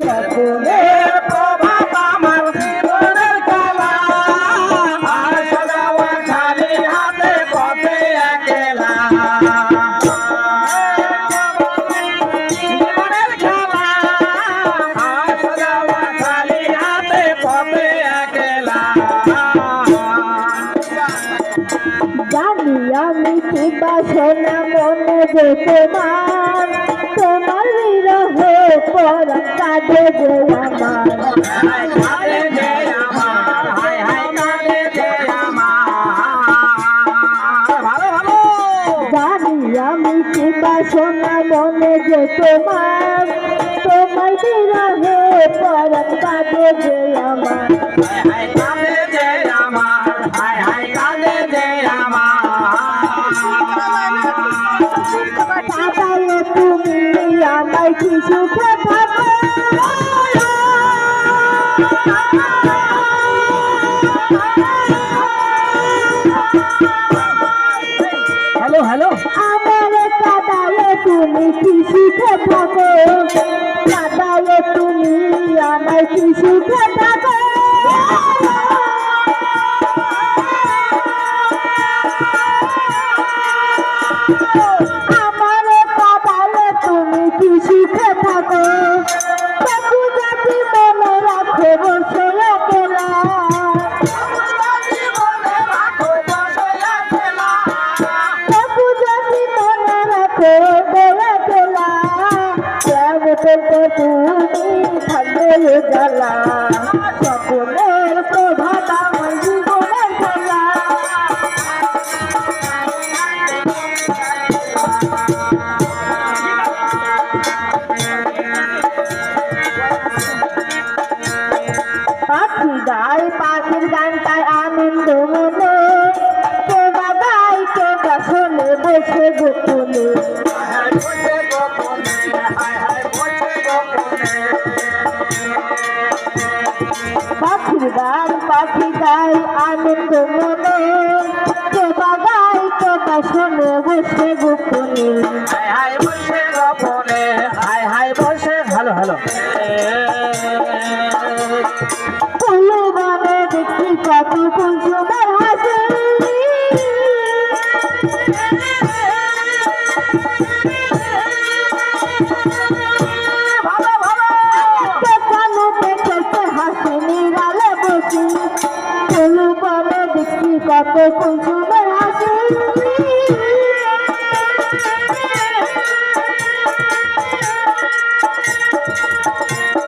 সকলের প্রভাত আমার জীবনের খেলা, আর সাজাওয়া খালি হাতে পথে একলা। জীবনের খেলা, আর সাজাওয়া খালি হাতে পথে একলা। জানি আমি কি বাসনা মনে যে তোমার, তোমার বিরহে পরাণ কাঁদে যে আমার। কাঁদে যে আমার, হায় হায় কাঁদে যে আমার। ভালো ভালো। জানি আমি কি বাসনা মনে যে তোমার, তোমার বিরহে পরাণ কাঁদে যে আমার। হায় কাঁদে যে আমার, হায় হায় কাঁদে যে আমার। কাঁদালে তুমি আমায় কি সুখে থাকো। Hello hello. আমার কাঁদালে তুমি কি সুখে থাকো, কাঁদালে তুমি আমায় কি সুখে থাকো। আমার কাঁদালে তুমি কি সুখে থাকো, তবু যদি মনে রাখো বসে একলা। তবু যদি মনে রাখো বলে গেলা, প্রেম করতে তুমি থাকবে জ্বালা। সকলের প্রভাত আমার জীবনের খেলা। পাখি গায় পাখির গানটায় আনন্দ মনে, কেবা গায় কেবা শোনে বসে গোপনে। পাখির গান পাখি গায় আনন্দ মনে, কেবা গায় কেবা শোনে বসে গোপনে। হায় হায় বসে গোপনে, হায় হায় বসে। Hello hello. ফুলে বনে দেখি কত কুসুমের হাসি, ভালো ভালো। কেন দেখেছে হাসি নিরালে বসি। ফুলে বনে দেখি কত কুসুমের হাসি।